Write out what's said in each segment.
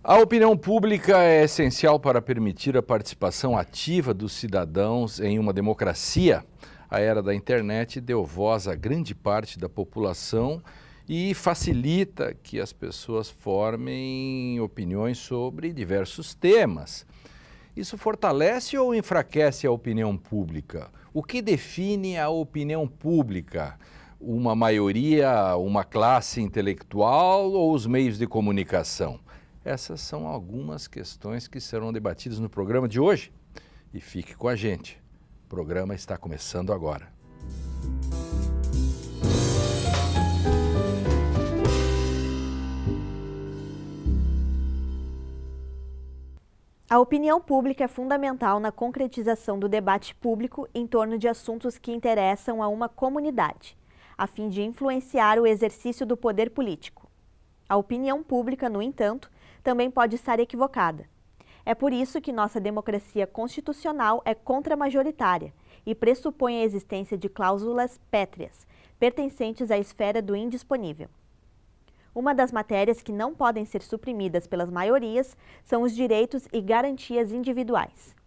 A opinião pública é essencial para permitir a participação ativa dos cidadãos em uma democracia. A era da internet deu voz a grande parte da população e facilita que as pessoas formem opiniões sobre diversos temas. Isso fortalece ou enfraquece a opinião pública? O que define a opinião pública? Uma maioria, uma classe intelectual ou os meios de comunicação? Essas são algumas questões que serão debatidas no programa de hoje. E fique com a gente. O programa está começando agora. A opinião pública é fundamental na concretização do debate público em torno de assuntos que interessam a uma comunidade, a fim de influenciar o exercício do poder político. A opinião pública, no entanto, também pode estar equivocada. É por isso que nossa democracia constitucional é contramajoritária e pressupõe a existência de cláusulas pétreas, pertencentes à esfera do indisponível. Uma das matérias que não podem ser suprimidas pelas maiorias são os direitos e garantias individuais.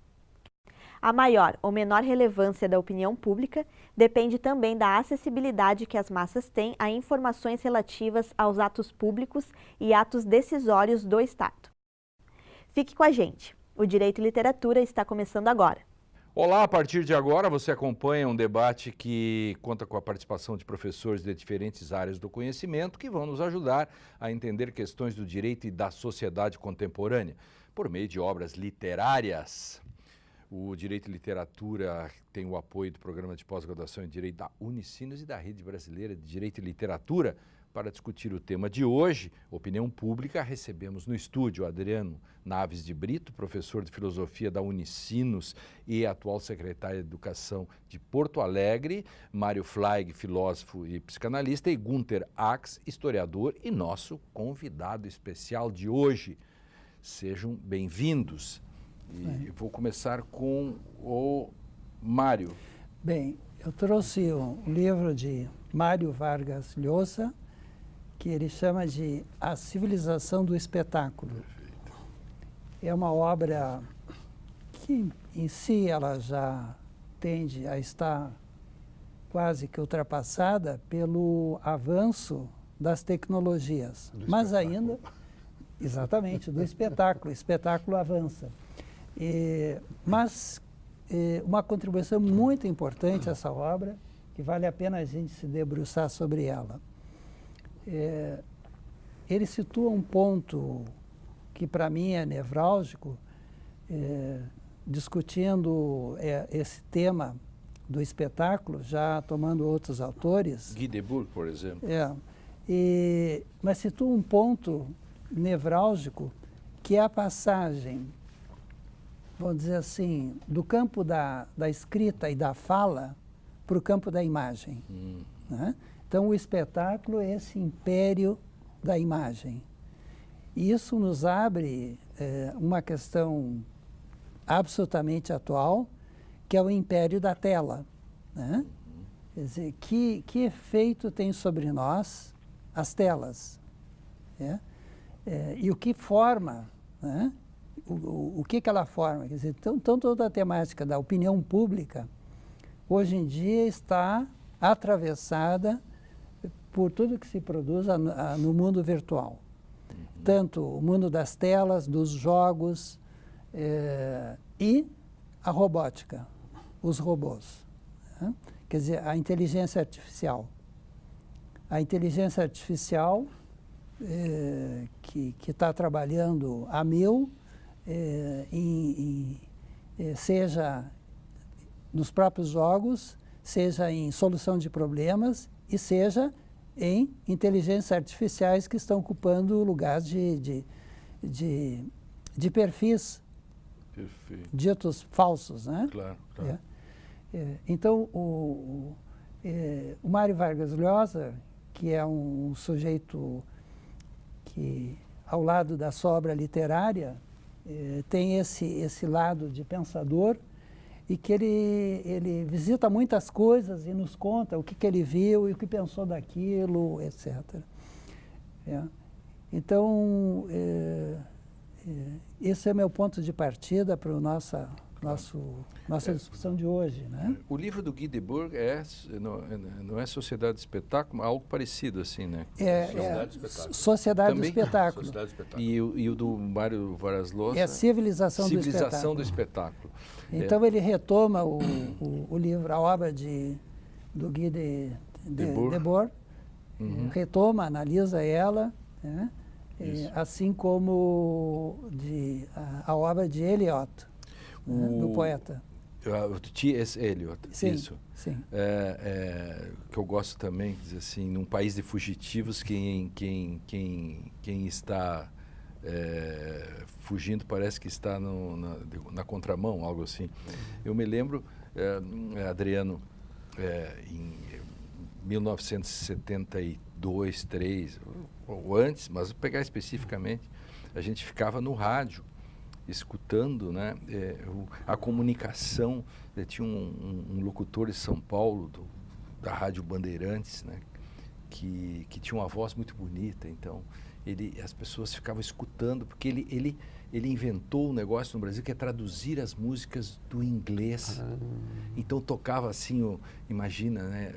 A maior ou menor relevância da opinião pública depende também da acessibilidade que as massas têm a informações relativas aos atos públicos e atos decisórios do Estado. Fique com a gente. O Direito e Literatura está começando agora. Olá, a partir de agora você acompanha um debate que conta com a participação de professores de diferentes áreas do conhecimento que vão nos ajudar a entender questões do direito e da sociedade contemporânea por meio de obras literárias. O Direito e Literatura tem o apoio do Programa de Pós-Graduação em Direito da Unicinos e da Rede Brasileira de Direito e Literatura. Para discutir o tema de hoje, opinião pública, recebemos no estúdio Adriano Naves de Brito, professor de Filosofia da Unicinos e atual secretário de Educação de Porto Alegre, Mário Flaig, filósofo e psicanalista, e Gunter Ax, historiador e nosso convidado especial de hoje. Sejam bem-vindos. E vou começar com o Mário. Bem, eu trouxe um livro de Mário Vargas Llosa, que ele chama de A Civilização do Espetáculo. Perfeito. É uma obra que, em si, ela já tende a estar quase que ultrapassada pelo avanço das tecnologias. Mas ainda, exatamente, do espetáculo. O espetáculo avança. Mas uma contribuição muito importante a essa obra, que vale a pena a gente se debruçar sobre ela. Ele situa um ponto que para mim é nevrálgico, discutindo esse tema do espetáculo, já tomando outros autores. Guy Debord, por exemplo. Mas situa um ponto nevrálgico, que é a passagem, vamos dizer assim, do campo da escrita e da fala para o campo da imagem. Né? Então, o espetáculo é esse império da imagem. E isso nos abre uma questão absolutamente atual, que é o império da tela. Né? Quer dizer, que efeito tem sobre nós as telas? E o que forma, né? O que ela forma? Quer dizer, então, toda a temática da opinião pública, hoje em dia, está atravessada por tudo que se produz no mundo virtual. Tanto o mundo das telas, dos jogos e a robótica, os robôs. Né? Quer dizer, a inteligência artificial. A inteligência artificial que está trabalhando a mil, seja nos próprios jogos, seja em solução de problemas e seja em inteligências artificiais que estão ocupando o lugar de perfis. Perfeito. Ditos falsos, né? Claro. Então, o Mário Vargas Llosa, que é um sujeito que, ao lado da sua obra literária, tem esse lado de pensador, e que ele visita muitas coisas e nos conta o que ele viu e o que pensou daquilo, etc. Então, esse é meu ponto de partida para nossa discussão de hoje, né? O livro do Guy Debord não é Sociedade do Espetáculo, mas algo parecido assim, né? Sociedade do Espetáculo. E o do Mário Vargas Llosa? É a Civilização do Espetáculo. Então ele retoma o livro, a obra do Guy Debord, retoma, analisa ela, né? Assim como a obra de Eliot, do poeta. T.S. Eliot, sim, isso. Sim. Que eu gosto também, diz assim, num país de fugitivos, quem está fugindo parece que está na contramão, algo assim. Eu me lembro, Adriano, em 1972, 3 ou antes, mas vou pegar especificamente, a gente ficava no rádio, escutando, né, a comunicação. Tinha um locutor de São Paulo, da Rádio Bandeirantes, né, que tinha uma voz muito bonita. Então, as pessoas ficavam escutando, porque ele inventou um negócio no Brasil que é traduzir as músicas do inglês. Então, tocava assim, imagina, né,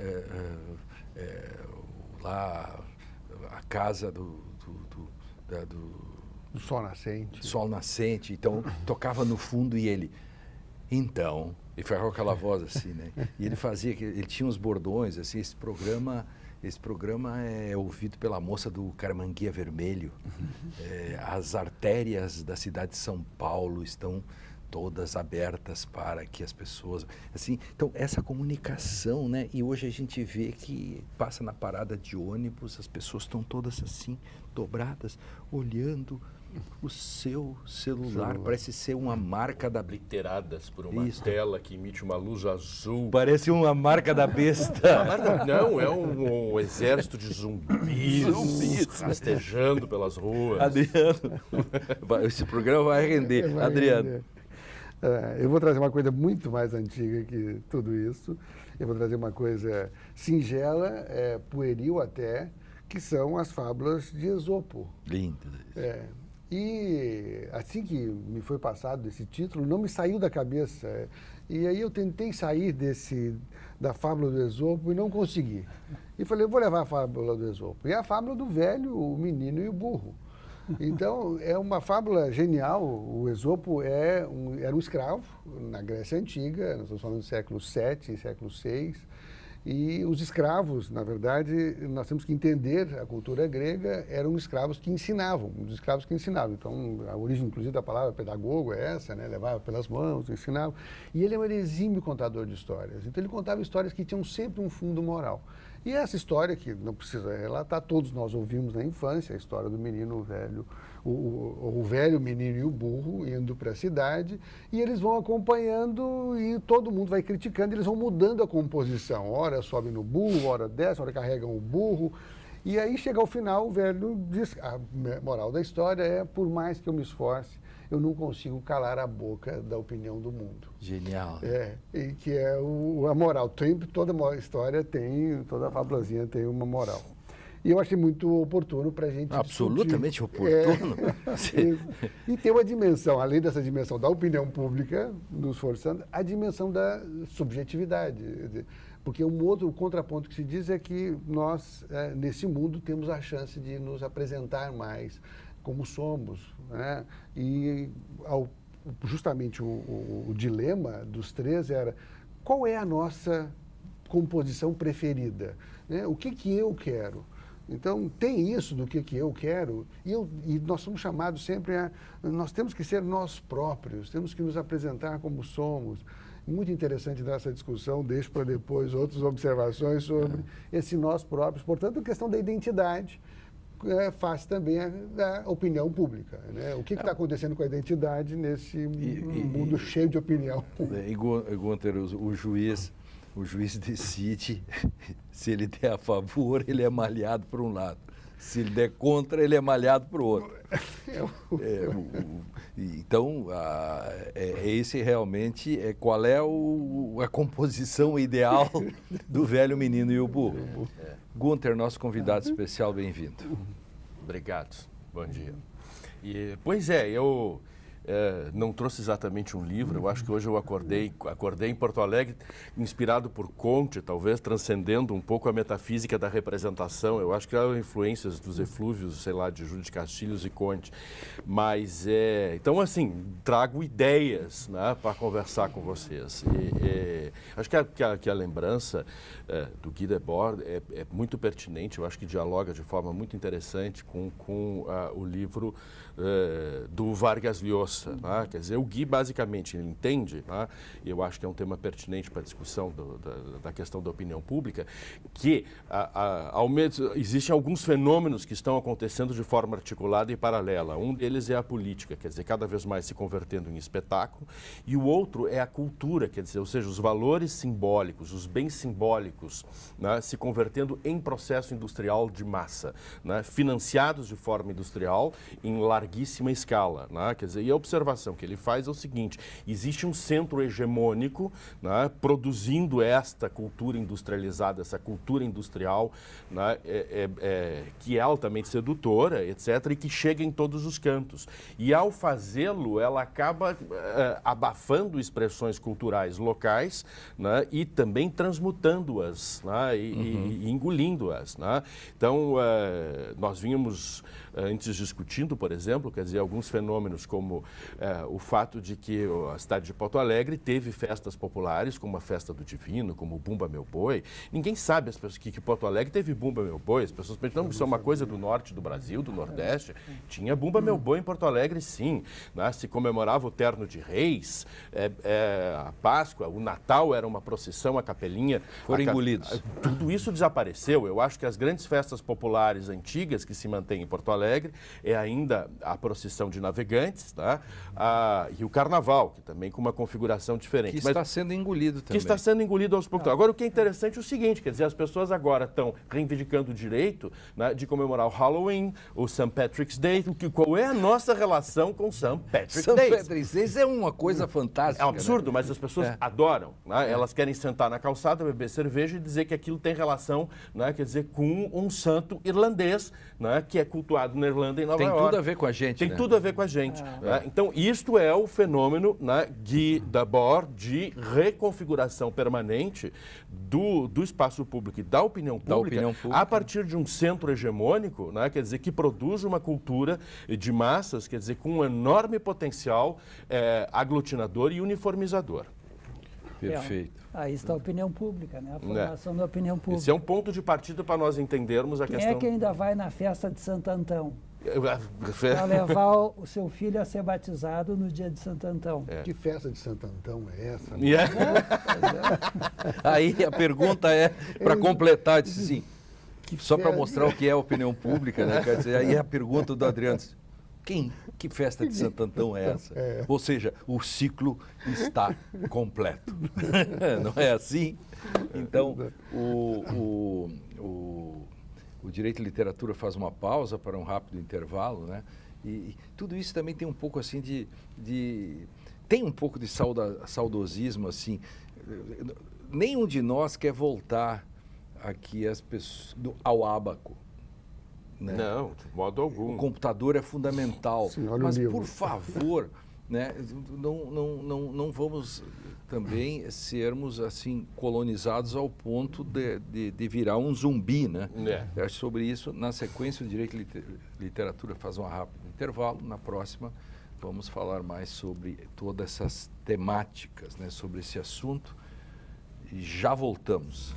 lá a casa do Sol Nascente. Sol Nascente. Então, tocava no fundo e ele ficava com aquela voz assim, né? E ele tinha uns bordões, assim, esse programa é ouvido pela moça do Caramanguia Vermelho. As artérias da cidade de São Paulo estão todas abertas para que as pessoas... Assim, então, essa comunicação, né? E hoje a gente vê que passa na parada de ônibus, as pessoas estão todas assim, dobradas, olhando o seu celular. Parece ser uma marca da... Obliteradas por uma tela que emite uma luz azul. Parece uma marca da besta. Não, é um exército de zumbis rastejando pelas ruas. Adriano, esse programa vai render. Adriano. Eu vou trazer uma coisa muito mais antiga que tudo isso. Eu vou trazer uma coisa singela, pueril até, que são as fábulas de Esopo. Lindo. E assim que me foi passado esse título, não me saiu da cabeça. E aí eu tentei sair da fábula do Esopo e não consegui. E falei, eu vou levar a fábula do Esopo. E a fábula do velho, o menino e o burro. Então, é uma fábula genial. O Esopo era um escravo na Grécia Antiga, nós estamos falando do século VII, século VI. E os escravos, na verdade, nós temos que entender a cultura grega, eram escravos que ensinavam, Então, a origem, inclusive, da palavra pedagogo é essa, né? Levava pelas mãos, ensinava. E ele era um exímio contador de histórias. Então, ele contava histórias que tinham sempre um fundo moral. E essa história, que não precisa relatar, todos nós ouvimos na infância, a história do menino, o velho, o velho menino e o burro indo para a cidade, e eles vão acompanhando e todo mundo vai criticando, eles vão mudando a composição. Ora sobe no burro, ora desce, ora carregam o burro. E aí chega ao final, o velho diz, a moral da história é, por mais que eu me esforce, eu não consigo calar a boca da opinião do mundo. Genial. E que é a moral. Toda história toda fábulazinha tem uma moral. E eu achei muito oportuno para a gente absolutamente oportuno. E tem uma dimensão, além dessa dimensão da opinião pública, nos forçando, a dimensão da subjetividade. Porque um outro contraponto que se diz é que nós, nesse mundo, temos a chance de nos apresentar mais como somos, né? E justamente o dilema dos três era qual é a nossa composição preferida, né? O que eu quero? Então, tem isso do que eu quero, e nós somos chamados sempre nós temos que ser nós próprios, temos que nos apresentar como somos. Muito interessante nessa discussão, deixo para depois outras observações sobre esse nós próprios. Portanto, a questão da identidade faz também a opinião pública, né? O que está acontecendo com a identidade nesse mundo cheio de opinião? Gunther, o juiz decide, se ele der a favor, ele é malhado para um lado. Se ele der contra, ele é malhado para o outro. Então, esse realmente qual é a composição ideal do velho menino e o burro. Gunther, nosso convidado especial, bem-vindo. Obrigado, bom dia. Pois é, eu não trouxe exatamente um livro, eu acho que hoje eu acordei em Porto Alegre, inspirado por Conte, talvez, transcendendo um pouco a metafísica da representação. Eu acho que há influências dos eflúvios, sei lá, de Júlio de Castilhos e Conte. Mas, então, assim, trago ideias, né, para conversar com vocês. Acho que a lembrança do Guy Debord é muito pertinente, eu acho que dialoga de forma muito interessante com o livro do Vargas Llosa. Né? Quer dizer, o Gui basicamente ele entende, né? Eu acho que é um tema pertinente para a discussão da questão da opinião pública, que existem alguns fenômenos que estão acontecendo de forma articulada e paralela. Um deles é a política, quer dizer, cada vez mais se convertendo em espetáculo, e o outro é a cultura, quer dizer, ou seja, os valores simbólicos, os bens simbólicos, né? Se convertendo em processo industrial de massa, né? Financiados de forma industrial em larguíssima escala, né? Quer dizer, e a observação que ele faz é o seguinte: existe um centro hegemônico, né, produzindo esta cultura industrializada, essa cultura industrial, né, que é altamente sedutora, etc., e que chega em todos os cantos. E ao fazê-lo, ela acaba abafando expressões culturais locais, né, e também transmutando-as, né, e engolindo-as. Né? Então, nós vínhamos antes discutindo, por exemplo, quer dizer, alguns fenômenos como o fato de que a cidade de Porto Alegre teve festas populares, como a Festa do Divino, como o Bumba Meu Boi. Ninguém sabe as pessoas que Porto Alegre teve Bumba Meu Boi. As pessoas pensam que isso é uma coisa do norte do Brasil, do Nordeste. Tinha Bumba Meu Boi em Porto Alegre, sim. Né? Se comemorava o Terno de Reis, a Páscoa, o Natal era uma procissão, a capelinha. Foram engolidos. Tudo isso desapareceu. Eu acho que as grandes festas populares antigas que se mantêm em Porto Alegre é ainda a procissão de navegantes, tá? E o carnaval, que também com uma configuração diferente. Que está sendo engolido também. Que está sendo engolido aos poucos. Agora, o que é interessante é o seguinte, quer dizer, as pessoas agora estão reivindicando o direito, né, de comemorar o Halloween, o St. Patrick's Day. Qual é a nossa relação com St. Patrick's Day? St. Patrick's Day é uma coisa fantástica. É um absurdo, né? mas as pessoas adoram. Né? Elas querem sentar na calçada, beber cerveja e dizer que aquilo tem relação, né, quer dizer, com um santo irlandês, né, que é cultuado na Irlanda e em Nova York. Tem tudo a ver com a gente. Tem né? tudo a ver com a gente. Né? Então, isto é o fenômeno, né, Guy Debord, de reconfiguração permanente do espaço público e da opinião pública, a partir de um centro hegemônico, né, quer dizer, que produz uma cultura de massas, quer dizer, com um enorme potencial aglutinador e uniformizador. Perfeito. Aí está a opinião pública, né? A formação da opinião pública. Esse é um ponto de partida para nós entendermos a questão. Quem é que ainda vai na festa de Santo Antão? Para levar o seu filho a ser batizado no dia de Santo Antão. Que festa de Santo Antão é essa? Aí a pergunta é, para completar, disse assim, só para mostrar o que é a opinião pública, né? Quer dizer, aí a pergunta do Adriano, que festa de Santo Antão é essa? Ou seja, o ciclo está completo. Não é assim? Então, o Direito e Literatura faz uma pausa para um rápido intervalo, né? E tudo isso também tem um pouco assim tem um pouco de saudosismo, assim. Nenhum de nós quer voltar aqui ao ábaco. Né? Não, de modo algum. O computador é fundamental. Sim, olha mas, o livro. por favor, né, não vamos também sermos assim colonizados ao ponto de virar um zumbi, né? Eu acho sobre isso, na sequência, o Direito e Literatura faz um rápido intervalo. Na próxima, vamos falar mais sobre todas essas temáticas, né, sobre esse assunto. E já voltamos.